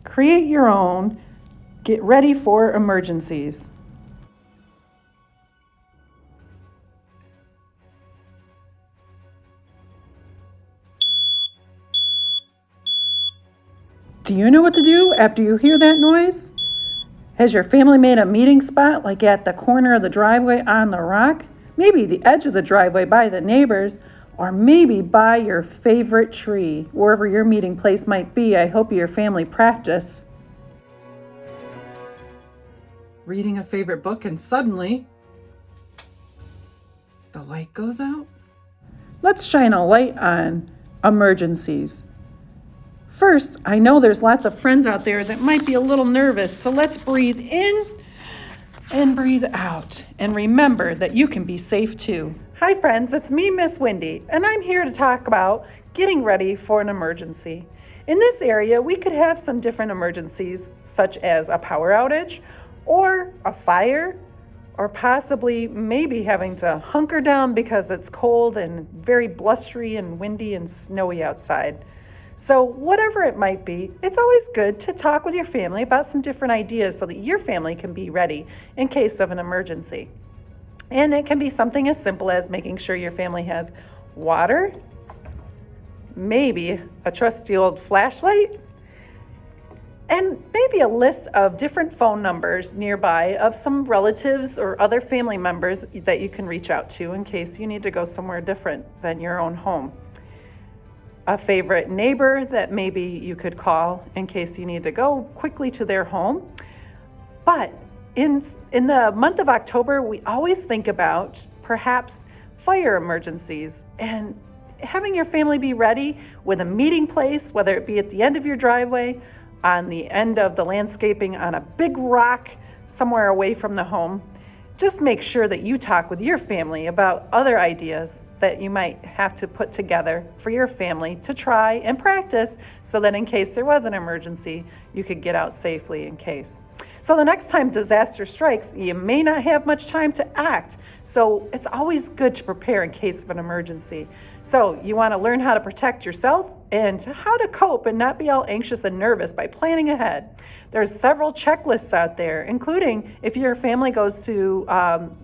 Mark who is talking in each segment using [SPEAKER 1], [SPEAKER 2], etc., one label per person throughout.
[SPEAKER 1] Create your own. Get ready for emergencies. Do you know what to do after you hear that noise? Has your family made a meeting spot, like at the corner of the driveway on the rock? Maybe the edge of the driveway by the neighbors, or maybe by your favorite tree. Wherever your meeting place might be, I hope your family practice. Reading a favorite book and suddenly the light goes out? Let's shine a light on emergencies. First, I know there's lots of friends out there that might be a little nervous, so let's breathe in and breathe out. And remember that you can be safe too. Hi friends, it's me, Miss Wendy, and I'm here to talk about getting ready for an emergency. In this area, we could have some different emergencies, such as a power outage, or a fire, or possibly maybe having to hunker down because it's cold and very blustery and windy and snowy outside. So whatever it might be, it's always good to talk with your family about some different ideas so that your family can be ready in case of an emergency. And it can be something as simple as making sure your family has water, maybe a trusty old flashlight, and maybe a list of different phone numbers nearby of some relatives or other family members that you can reach out to in case you need to go somewhere different than your own home. A favorite neighbor that maybe you could call in case you need to go quickly to their home. But in the month of October, we always think about perhaps fire emergencies and having your family be ready with a meeting place, whether it be at the end of your driveway, on the end of the landscaping, on a big rock somewhere away from the home. Just make sure that you talk with your family about other ideas that you might have to put together for your family to try and practice so that in case there was an emergency, you could get out safely in case. So the next time disaster strikes, you may not have much time to act. So it's always good to prepare in case of an emergency. So you want to learn how to protect yourself and how to cope and not be all anxious and nervous by planning ahead. There's several checklists out there, including if your family goes to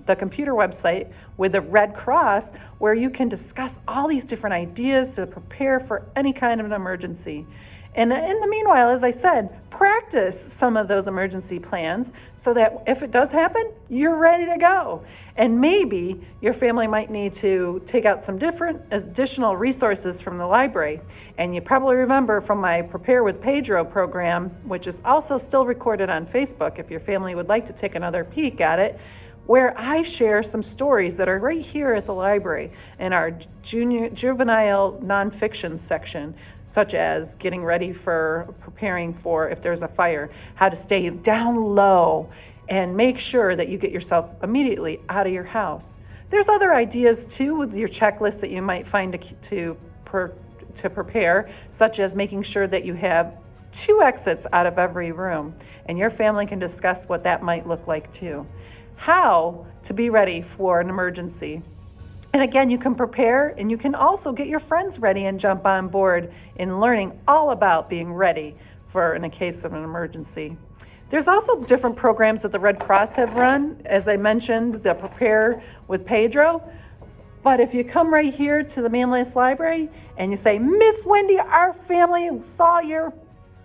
[SPEAKER 1] the computer website with the Red Cross, where you can discuss all these different ideas to prepare for any kind of an emergency. And in the meanwhile, as I said, practice some of those emergency plans so that if it does happen, you're ready to go. And maybe your family might need to take out some different additional resources from the library. And you probably remember from my Prepare with Pedro program, which is also still recorded on Facebook if your family would like to take another peek at it, where I share some stories that are right here at the library in our juvenile nonfiction section, such as getting ready for preparing for if there's a fire, how to stay down low and make sure that you get yourself immediately out of your house. There's other ideas too with your checklist that you might find to prepare, such as making sure that you have 2 exits out of every room, and your family can discuss what that might look like too. How to be ready for an emergency. And again, you can prepare and you can also get your friends ready and jump on board in learning all about being ready for in a case of an emergency. There's also different programs that the Red Cross have run, as I mentioned, the Prepare with Pedro. But if you come right here to the Manlius Library and you say, Miss Wendy, our family saw your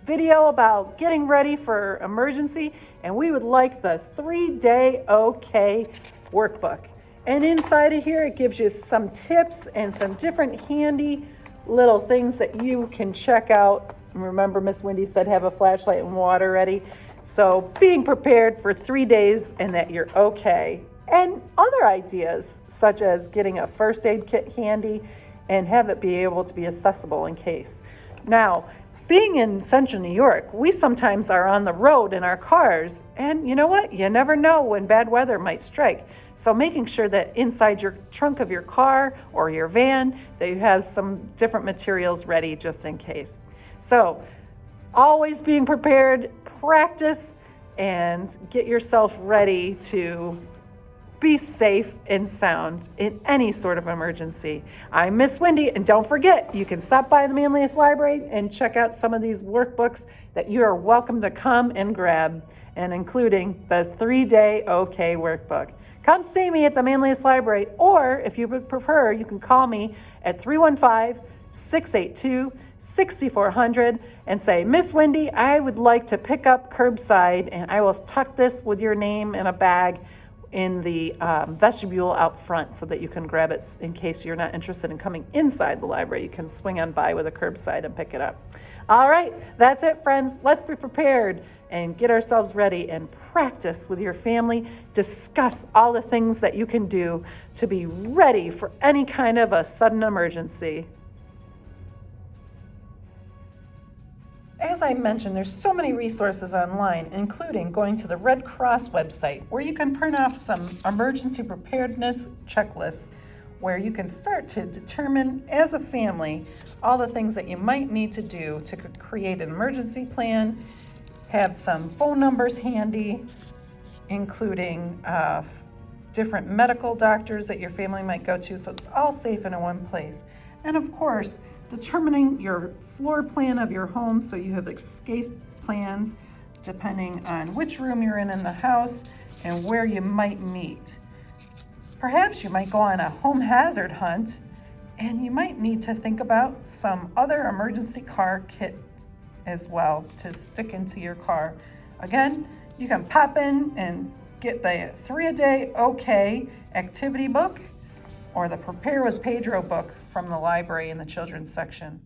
[SPEAKER 1] video about getting ready for emergency, and we would like the 3-day OK workbook. And inside of here, it gives you some tips and some different handy little things that you can check out. Remember, Miss Wendy said have a flashlight and water ready. So being prepared for 3 days and that you're okay. And other ideas, such as getting a first aid kit handy and have it be able to be accessible in case. Now, being in Central New York, we sometimes are on the road in our cars, and you know what? You never know when bad weather might strike. So making sure that inside your trunk of your car or your van, that you have some different materials ready just in case. So always being prepared, practice, and get yourself ready to be safe and sound in any sort of emergency. I'm Miss Wendy, and don't forget, you can stop by the Manlius Library and check out some of these workbooks that you are welcome to come and grab, and including the 3-day OK workbook. Come see me at the Manlius Library, or if you would prefer, you can call me at 315-682-6400 and say, Miss Wendy, I would like to pick up curbside, and I will tuck this with your name in a bag in the vestibule out front so that you can grab it in case you're not interested in coming inside the library. You can swing on by with a curbside and pick it up. All right, that's it, friends. Let's be prepared and get ourselves ready and practice with your family. Discuss all the things that you can do to be ready for any kind of a sudden emergency. As I mentioned, there's so many resources online, including going to the Red Cross website, where you can print off some emergency preparedness checklists, where you can start to determine as a family all the things that you might need to do to create an emergency plan, have some phone numbers handy, including different medical doctors that your family might go to, so it's all safe in one place. And of course, determining your floor plan of your home so you have escape plans depending on which room you're in the house and where you might meet. Perhaps you might go on a home hazard hunt, and you might need to think about some other emergency car kit as well to stick into your car. Again, you can pop in and get the 3-a-day OK activity book or the Prepare with Pedro book from the library in the children's section.